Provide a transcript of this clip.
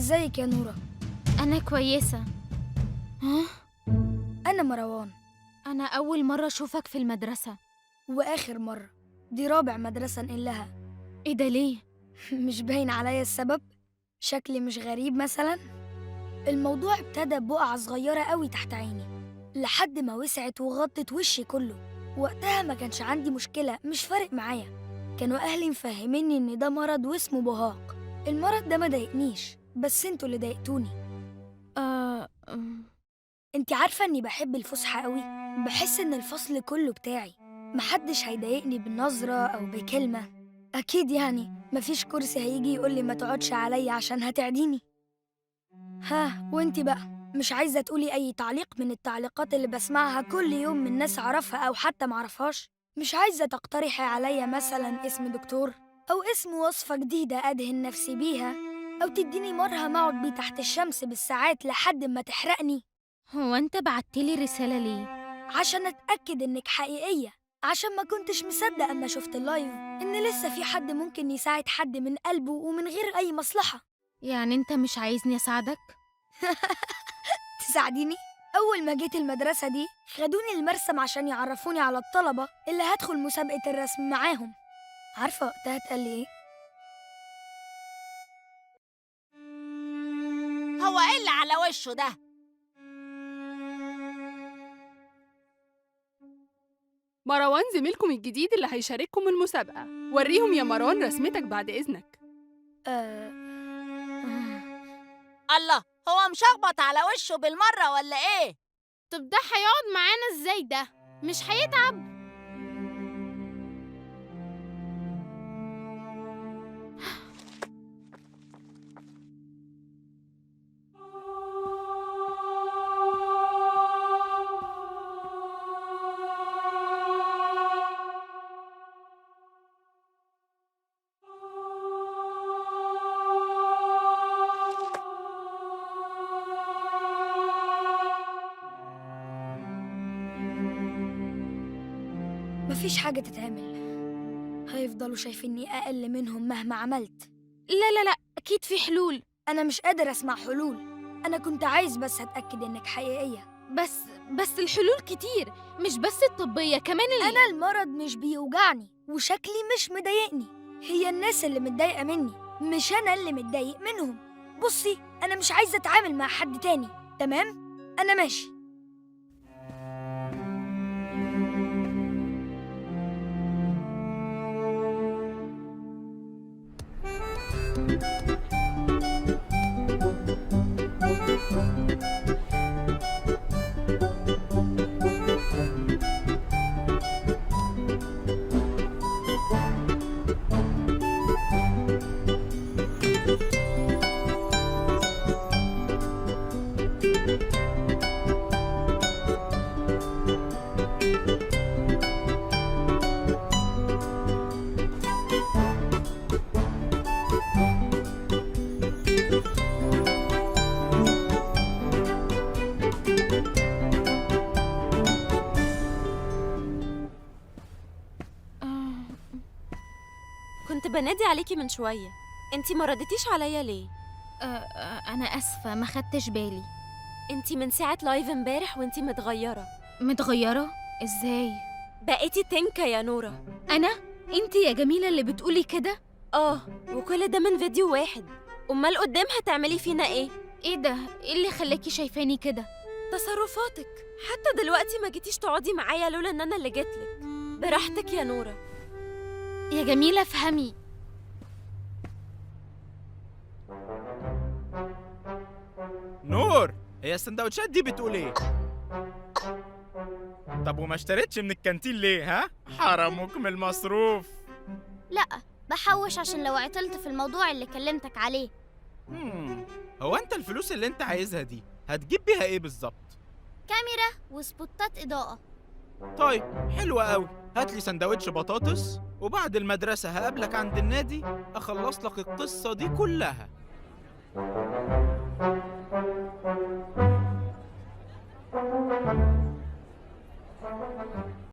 ازيك يا نورة؟ أنا كويسة. ها؟ أنا مروان. أنا أول مرة أشوفك في المدرسة. وآخر مرة، دي رابع مدرسة نقلها. إيه ده ليه؟ مش باين عليا السبب؟ شكلي مش غريب مثلا؟ الموضوع ابتدى ببقعة صغيرة قوي تحت عيني لحد ما وسعت وغطت وشي كله. وقتها ما كانش عندي مشكلة، مش فارق معايا. كانوا أهلي مفهميني إن ده مرض واسمه بهاق. المرض ده ما ضايقنيش، بس انتوا اللي ضايقتوني. آه... أم، انتي عارفة إني بحب الفسحة قوي؟ بحس إن الفصل كله بتاعي، محدش هيضايقني بنظرة أو بكلمة. أكيد يعني مفيش كرسي هيجي يقولي ما تقعدش عليا عشان هتعديني. ها، وانتي بقى مش عايزة تقولي أي تعليق من التعليقات اللي بسمعها كل يوم من ناس أعرفها أو حتى معرفهاش؟ مش عايزة تقترحي عليا مثلا اسم دكتور، أو اسم وصفة جديدة أدهن نفسي بيها، أو تديني مرهم أقعد بيه تحت الشمس بالساعات لحد ما تحرقني؟ هو أنت بعتلي رسالة ليه؟ عشان أتأكد إنك حقيقية، عشان ما كنتش مصدق أما شفت اللايف إن لسه في حد ممكن يساعد حد من قلبه ومن غير أي مصلحة. يعني أنت مش عايزني أساعدك؟ تساعديني؟ أول ما جيت المدرسة دي خدوني المرسم عشان يعرفوني على الطلبة اللي هدخل مسابقة الرسم معاهم. عارفة وقتها اتقال لي إيه؟ هو ايه اللي على وشه ده؟ مروان زميلكم الجديد اللي هيشارككم المسابقة. وريهم يا مروان رسمتك بعد إذنك. آه... الله، هو مشخبط على وشه بالمرة ولا ايه؟ طب ده هيقعد معانا إزاي ده؟ مش هيتعب؟ مفيش حاجة تتعمل، هيفضلوا شايفيني أقل منهم مهما عملت. لا لا لا، أكيد في حلول. أنا مش قادر أسمع حلول، أنا كنت عايز بس أتأكد إنك حقيقية. بس الحلول كتير، مش بس الطبية، كمان أنا المرض مش بيوجعني وشكلي مش مضايقني، هي الناس اللي متضايقة مني، مش أنا اللي متضايق منهم. بصي، أنا مش عايزة أتعامل مع حد تاني، تمام؟ أنا ماشي. كنت بنادي عليكي من شوية، انتي ما ردتيش عليا ليه؟ أنا آسفة، ما خدتش بالي. انتي من ساعة لايف امبارح وانتي متغيرة. متغيرة؟ إزاي؟ بقيتي تنكة يا نورة. أنا؟ أنت يا جميلة اللي بتقولي كده؟ وكل ده من فيديو واحد. أمال قدام هتعملي فينا ايه؟ إيه ده؟ إيه اللي خلاكي شايفاني كده؟ تصرفاتك، حتى دلوقتي ما جيتيش تقعدي معايا لولا ان انا اللي جيتلك. براحتك يا نورة. يا جميلة افهمي. نور، هي السندوتشات دي بتقول ايه؟ طب وما اشتريتش من الكانتين ليه؟ ها؟ حرموك من المصروف. لا، بحوش عشان لو عطلت في الموضوع اللي كلمتك عليه. هو انت الفلوس اللي انت عايزها دي هتجيب بيها ايه بالظبط؟ كاميرا وسبوتات إضاءة. طيب حلوة قوي، هاتلي سندوتش بطاطس وبعد المدرسة هقابلك عند النادي أخلص لك القصة دي كلها.